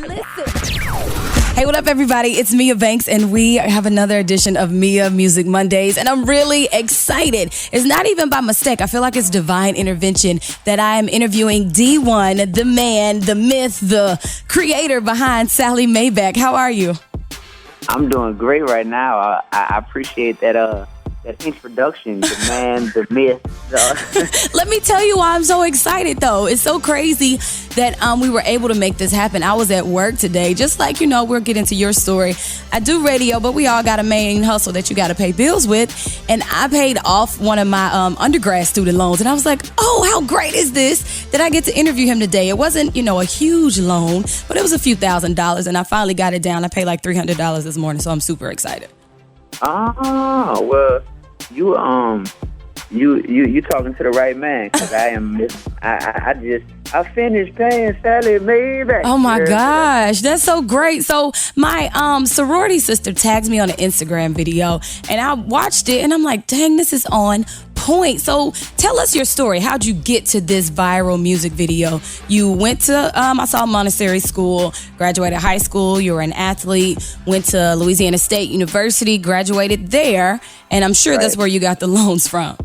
Listen. Hey, what up, everybody? It's Mia Banks, and we have another edition of Mia Music Mondays, and I'm really excited. It's not even by mistake. I feel like it's divine intervention that I am interviewing Dee-1, the man, the myth, the creator behind Sallie Mae Back. How are you? I'm doing great right now. I appreciate that introduction, the man, the myth. Let me tell you why I'm so excited, though. It's so crazy that we were able to make this happen. I was at work today, just like, we'll get into your story. I do radio, but we all got a main hustle that you got to pay bills with. And I paid off one of my undergrad student loans. And I was like, oh, how great is this that I get to interview him today? It wasn't, a huge loan, but it was a few $1,000s. And I finally got it down. I paid like $300 this morning, so I'm super excited. Oh, well, you talking to the right man, because I finished paying Sallie Mae Back. Oh my gosh, that's so great. So my sorority sister tagged me on an Instagram video, and I watched it, and I'm like, dang, this is on point. So tell us your story. How'd you get to this viral music video? You went to, I saw Montessori school, graduated high school, you were an athlete, went to Louisiana State University, graduated there, and I'm sure that's where you got the loans from.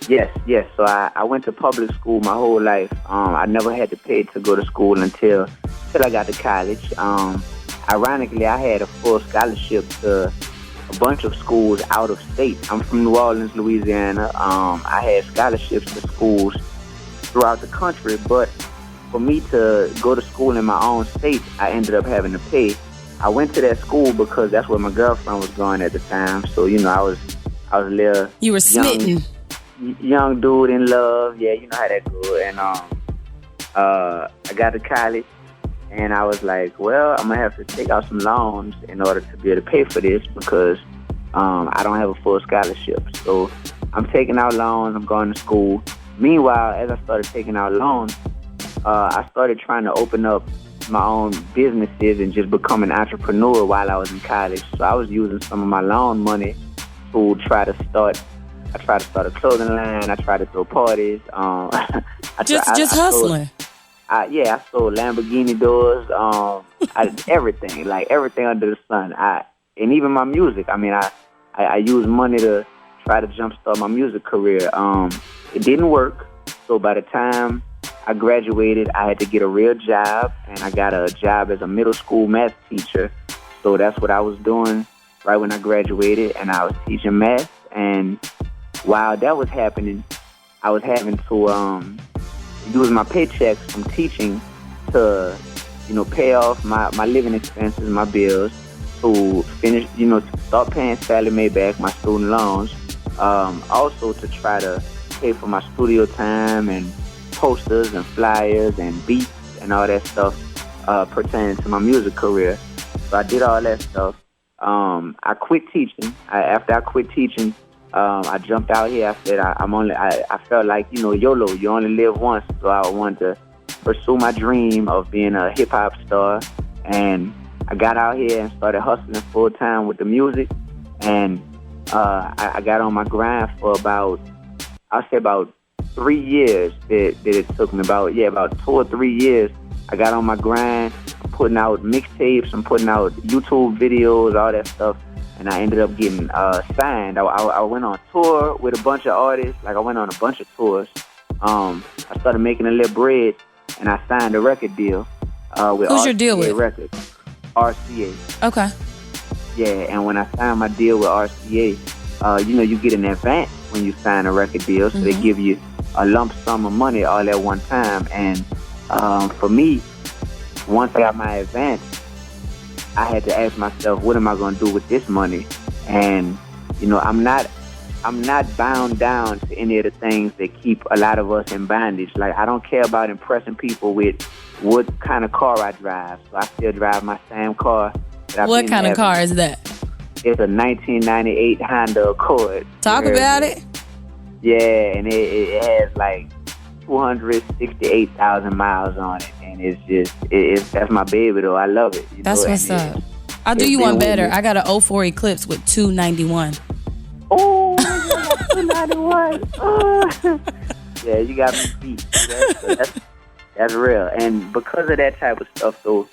Yes. So I went to public school my whole life. I never had to pay to go to school until I got to college. Ironically, I had a full scholarship to a bunch of schools out of state. I'm from New Orleans, Louisiana. I had scholarships to schools throughout the country, but for me to go to school in my own state, I ended up having to pay. I went to that school because that's where my girlfriend was going at the time. So, I was a little... You were smitten. Young dude in love. Yeah, you know how that goes. And I got to college, and I was like, well, I'm going to have to take out some loans in order to be able to pay for this because I don't have a full scholarship. So I'm taking out loans. I'm going to school. Meanwhile, as I started taking out loans, I started trying to open up my own businesses and just become an entrepreneur while I was in college. So I was using some of my loan money to try to start a clothing line. I tried to throw parties. Just hustling. I sold Lamborghini doors. Everything, like everything under the sun. And even my music. I used money to try to jumpstart my music career. It didn't work. So by the time I graduated, I had to get a real job, and I got a job as a middle school math teacher. So that's what I was doing right when I graduated, and I was teaching math. And while that was happening, I was having to use my paychecks from teaching to, pay off my living expenses, my bills, to finish, to start paying Sallie Mae Back, my student loans. Also to try to pay for my studio time and posters and flyers and beats and all that stuff pertaining to my music career. So I did all that stuff. I quit teaching. After I quit teaching, I jumped out here. I said, I felt like, YOLO, you only live once. So I wanted to pursue my dream of being a hip hop star. And I got out here and started hustling full time with the music. And I got on my grind for about 3 years that it took me. About 2 or 3 years. I got on my grind. I'm putting out mixtapes. I'm putting out YouTube videos, all that stuff. And I ended up getting signed. I went on tour with a bunch of artists. I went on a bunch of tours. I started making a little bread, and I signed a record deal with Who's RCA your deal with? Records. RCA. Okay. Yeah, and when I signed my deal with RCA, you get an advance when you sign a record deal. So they give you a lump sum of money all at one time. And for me, once I got my advance, I had to ask myself, what am I going to do with this money? And, I'm not bound down to any of the things that keep a lot of us in bondage. I don't care about impressing people with what kind of car I drive. So I still drive my same car. What kind of car is that? It's a 1998 Honda Accord. Talk about it. Yeah, and it has 268,000 miles on it, and that's my baby though. I love it. That's what's up. I'll do you one better. I got an 04 Eclipse with 291. Oh, 291. Oh. Yeah, you got me beat. That's real. And because of that type of stuff though,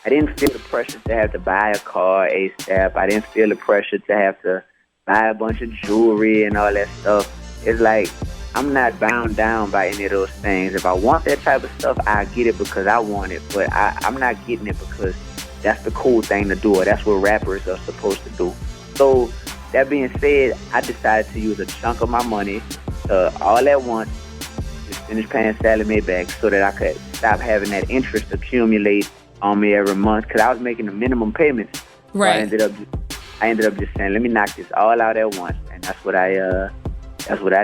I didn't feel the pressure to have to buy a car ASAP. I didn't feel the pressure to have to buy a bunch of jewelry and all that stuff. It's like, I'm not bound down by any of those things. If I want that type of stuff, I get it because I want it. But I'm not getting it because that's the cool thing to do, or that's what rappers are supposed to do. So, that being said, I decided to use a chunk of my money all at once, just finish paying Sallie Mae back so that I could stop having that interest accumulate on me every month, because I was making the minimum payments. Right. So I ended up just saying, let me knock this all out at once, and that's what I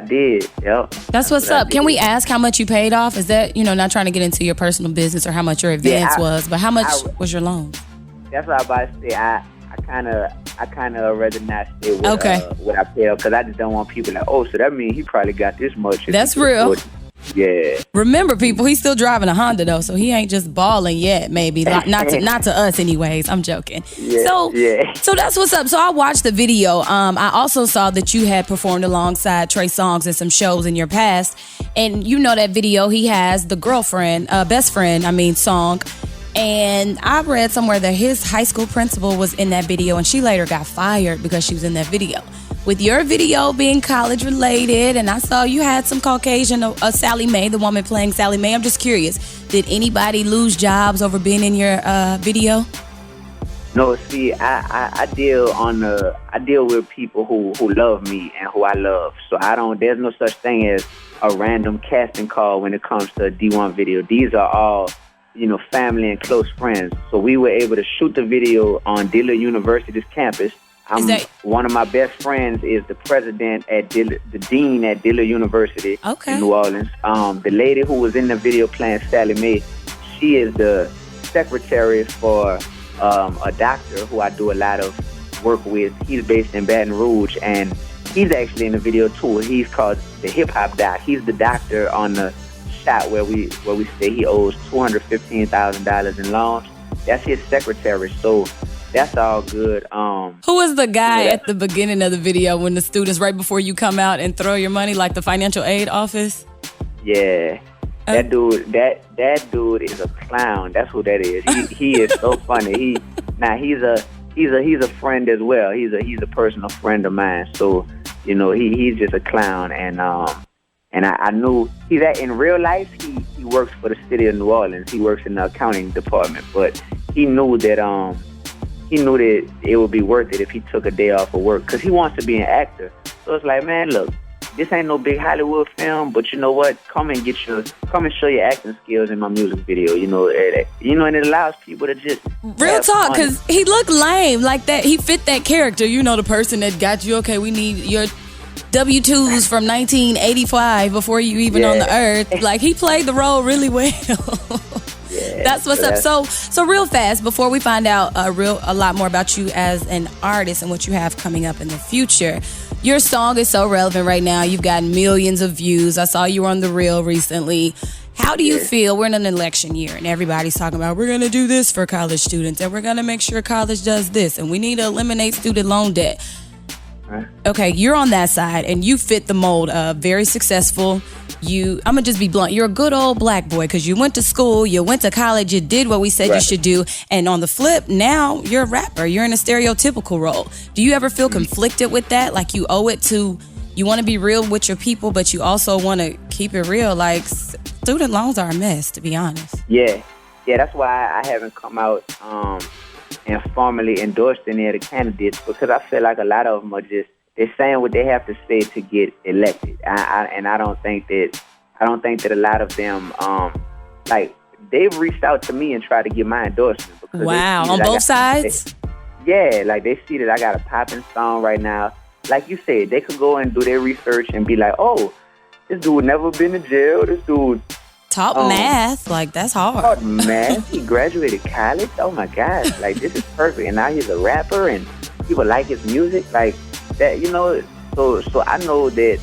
did. Yep. That's what's up. Can we ask how much you paid off? Is that, not trying to get into your personal business or how much your advance was, but how much was your loan? That's what I was about to say. I kind of rather not say what I paid, because I just don't want people like, oh, so that means he probably got this much. That's real. Yeah. Remember, people, he's still driving a Honda though, so he ain't just balling yet. Maybe not to us, anyways. I'm joking. Yeah, so that's what's up. So I watched the video. I also saw that you had performed alongside Trey Songz in some shows in your past, and that video he has the best friend song. And I read somewhere that his high school principal was in that video, and she later got fired because she was in that video. With your video being college related, and I saw you had some Caucasian, Sallie Mae, the woman playing Sallie Mae. I'm just curious, did anybody lose jobs over being in your video? No, see, I deal with people who love me and who I love. So there's no such thing as a random casting call when it comes to a Dee-1 video. These are all, family and close friends. So we were able to shoot the video on Dillard University's campus. One of my best friends is the president the dean at Dillard University in New Orleans. The lady who was in the video playing Sallie Mae, she is the secretary for a doctor who I do a lot of work with. He's based in Baton Rouge, and he's actually in the video too. He's called the Hip Hop Doc. He's the doctor on the shot where we say he owes $215,000 in loans. That's his secretary. So that's all good. Who was the guy at the beginning of the video when the students, right before you come out and throw your money, like the financial aid office? Yeah. That dude is a clown. That's who that is. He is so funny. He's a friend as well. He's a personal friend of mine. So, he's just a clown, and I knew in real life he works for the city of New Orleans. He works in the accounting department, but he knew that it would be worth it if he took a day off of work, because he wants to be an actor. So it's like, man, look, this ain't no big Hollywood film, but you know what? Come and show your acting skills in my music video. And it allows people to just real talk, because he looked lame like that. He fit that character. The person that got you. Okay, we need your W-2s from 1985 before you even on the earth. Like, he played the role really well. Yeah, that's what's up. So real fast, before we find out a lot more about you as an artist and what you have coming up in the future, your song is so relevant right now. You've got millions of views. I saw you were on The Real recently. How do you feel? We're in an election year, and everybody's talking about, we're going to do this for college students, and we're going to make sure college does this, and we need to eliminate student loan debt. Okay, you're on that side, and you fit the mold of very successful. I'm going to just be blunt. You're a good old black boy, because you went to school, you went to college, you did what we said you should do. And on the flip, now you're a rapper. You're in a stereotypical role. Do you ever feel conflicted with that? Like, you owe it to, you want to be real with your people, but you also want to keep it real. Like, student loans are a mess, to be honest. Yeah, that's why I haven't come out and formally endorsed any of the candidates, because I feel like a lot of them are just, they're saying what they have to say to get elected. I don't think that a lot of them, they've reached out to me and tried to get my endorsement. Wow, on both sides? They see that I got a popping song right now. Like you said, they could go and do their research and be like, oh, this dude never been to jail. This dude taught math. Like, that's hard. Taught math. He graduated college. Oh my gosh. Like, this is perfect. And now he's a rapper and people like his music. Like that, so I know that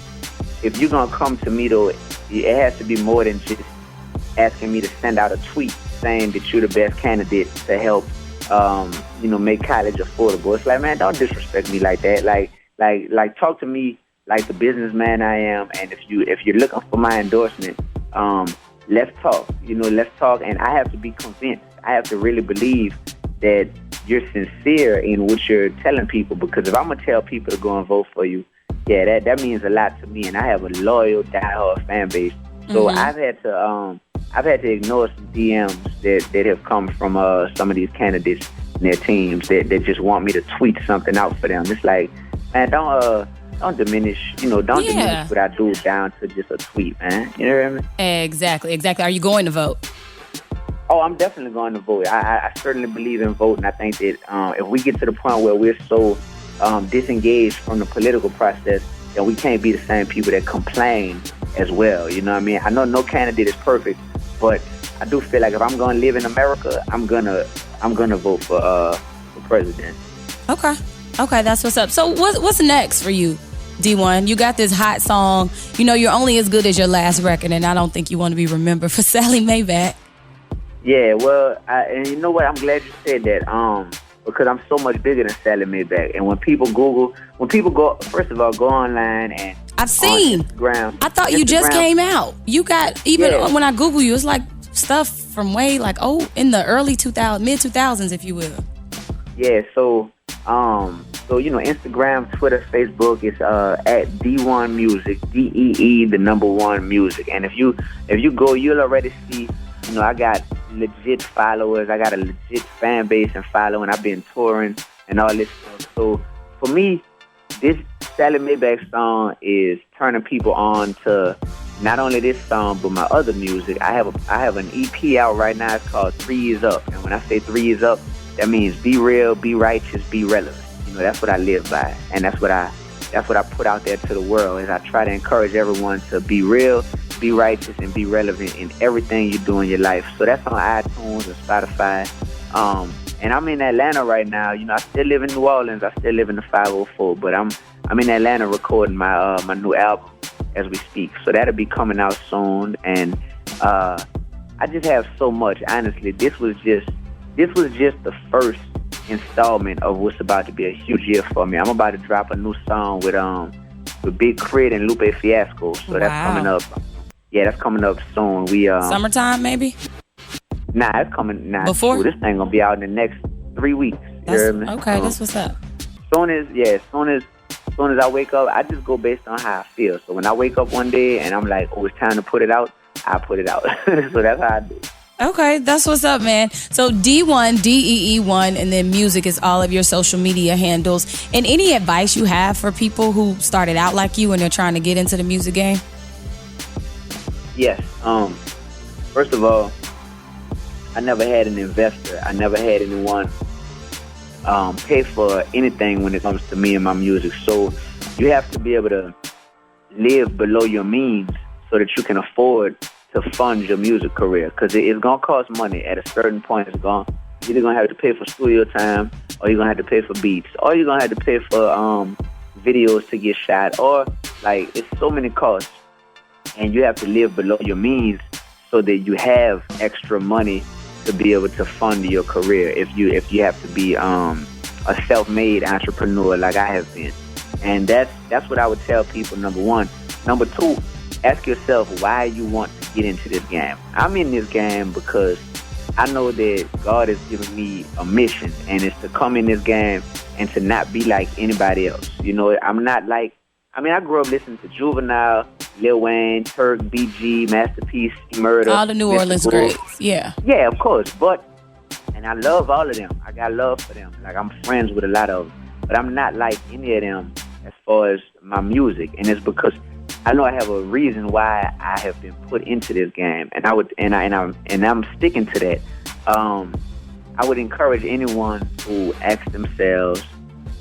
if you're gonna come to me though, it has to be more than just asking me to send out a tweet saying that you're the best candidate to help make college affordable. It's like, man, don't disrespect me like that. Like talk to me like the businessman I am, and if you're looking for my endorsement, let's talk. Let's talk, and I have to be convinced. I have to really believe that you're sincere in what you're telling people. Because if I'm gonna tell people to go and vote for you, yeah, that means a lot to me, and I have a loyal, diehard fan base. So I've had to ignore some DMs that have come from some of these candidates and their teams that just want me to tweet something out for them. It's like, man, don't diminish, diminish what I do down to just a tweet, man. You know what I mean? Exactly. Are you going to vote? Oh, I'm definitely going to vote. I certainly believe in voting. I think that if we get to the point where we're so disengaged from the political process, then we can't be the same people that complain as well. You know what I mean? I know no candidate is perfect, but I do feel like if I'm going to live in America, I'm gonna vote for president. Okay, that's what's up. So what's next for you, D-1? You got this hot song. You know, you're only as good as your last record, and I don't think you want to be remembered for Sallie Mae Back. Yeah, well, and you know what? I'm glad you said that. Because I'm so much bigger than Sallie Mae Back. And when people go, first of all, go online and I've seen Instagram. I thought you just came out. You got when I Google you, it's like stuff from way in the early 2000s, mid 2000s, if you will. Yeah. So Instagram, Twitter, Facebook, it's at Dee-1 Music, DEE, the number 1 music. And if you go, you'll already see. I got legit followers. I got a legit fan base and following. I've been touring and all this stuff. So for me, this Sallie Mae Back song is turning people on to not only this song but my other music. I have an EP out right now. It's called 3 Years Up. And when I say 3 years up, that means be real, be righteous, be relevant. That's what I live by, and that's what I put out there to the world. Is I try to encourage everyone to be real, be righteous, and be relevant in everything you do in your life. So that's on iTunes and Spotify. And I'm in Atlanta right now. I still live in New Orleans. I still live in the 504, but I'm in Atlanta recording my new album as we speak. So that'll be coming out soon. And I just have so much. Honestly, this was just the first installment of what's about to be a huge year for me. I'm about to drop a new song with Big Crit and Lupe Fiasco. So that's coming up. Yeah, that's coming up soon. We summertime maybe? Nah, it's coming before. This thing gonna be out in the next 3 weeks. Okay, that's what's up. Soon as I wake up, I just go based on how I feel. So when I wake up one day and I'm like, oh, it's time to put it out, I put it out. So that's how I do. Okay, that's what's up, man. So Dee-1, DEE1, and then music is all of your social media handles. And any advice you have for people who started out like you and they're trying to get into the music game? Yes. First of all, I never had an investor. I never had anyone pay for anything when it comes to me and my music. So you have to be able to live below your means so that you can afford to fund your music career, because it's gonna cost money. At a certain point, you're either gonna have to pay for studio time, or you're gonna have to pay for beats, or you're gonna have to pay for videos to get shot, or it's so many costs, and you have to live below your means so that you have extra money to be able to fund your career. If you have to be a self-made entrepreneur like I have been, and that's what I would tell people. Number one. Number two, ask yourself why you want to get into this game. I'm in this game because I know that God has given me a mission, and it's to come in this game and to not be like anybody else. I'm not like, I grew up listening to Juvenile, Lil Wayne, Turk, BG, Master P, Murder. All the New Orleans greats, yeah. Yeah, of course, and I love all of them. I got love for them. I'm friends with a lot of them. But I'm not like any of them as far as my music, and it's because I know I have a reason why I have been put into this game, and I'm sticking to that. I would encourage anyone to ask themselves,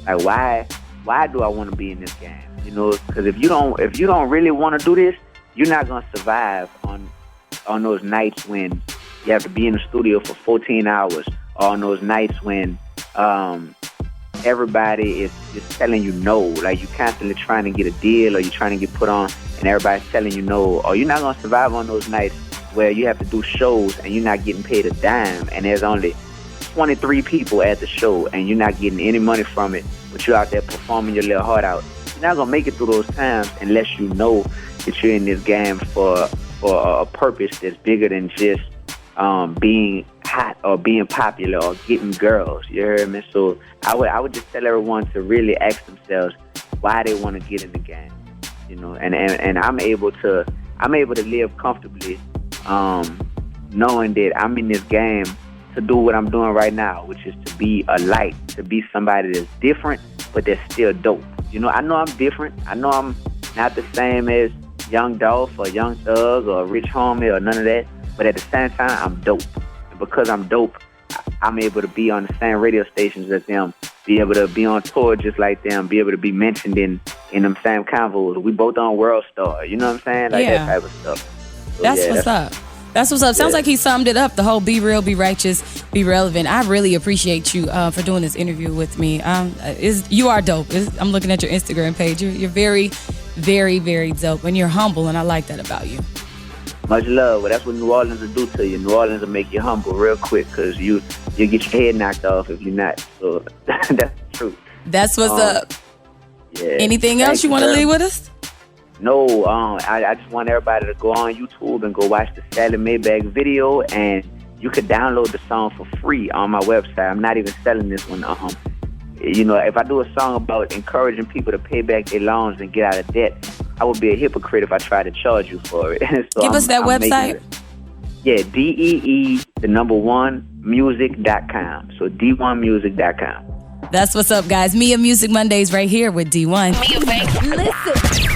why do I want to be in this game? Because if you don't really want to do this, you're not gonna survive on those nights when you have to be in the studio for 14 hours, or on those nights when everybody is just telling you no. You're constantly trying to get a deal, or you're trying to get put on and everybody's telling you no. Or you're not going to survive on those nights where you have to do shows and you're not getting paid a dime, and there's only 23 people at the show and you're not getting any money from it, but you're out there performing your little heart out. You're not going to make it through those times unless you know that you're in this game for a purpose that's bigger than just being hot or being popular or getting girls. You heard me? So I would just tell everyone to really ask themselves why they want to get in the game. You know, and I'm able to live comfortably, knowing that I'm in this game to do what I'm doing right now, which is to be a light, to be somebody that's different, but that's still dope. You know I'm different. I know I'm not the same as Young Dolph or Young Thug or Rich Homie or none of that, but at the same time, I'm dope. And because I'm dope, I'm able to be on the same radio stations as them, be able to be on tour just like them, be able to be mentioned in them same convos. We both on World Star, you know what I'm saying? Like that type of stuff. So, that's what's up. That's what's up. Sounds like he summed it up, the whole be real, be righteous, be relevant. I really appreciate you for doing this interview with me. You are dope. I'm looking at your Instagram page. You're very, very, very dope, and you're humble, and I like that about you. Much love. Well, that's what New Orleans will do to you. New Orleans will make you humble real quick because you'll get your head knocked off if you're not. So that's the truth. That's what's up. Yeah. Anything else you want to leave with us? No, I just want everybody to go on YouTube and go watch the Sallie Mae Back video, and you could download the song for free on my website. I'm not even selling this one. You know, if I do a song about encouraging people to pay back their loans and get out of debt, I would be a hypocrite if I tried to charge you for it. So Give us that website. Yeah, DEE, the number 1, music.com. So D1music.com. That's what's up, guys. Mia Music Mondays right here with D1. Mia Banks. Listen.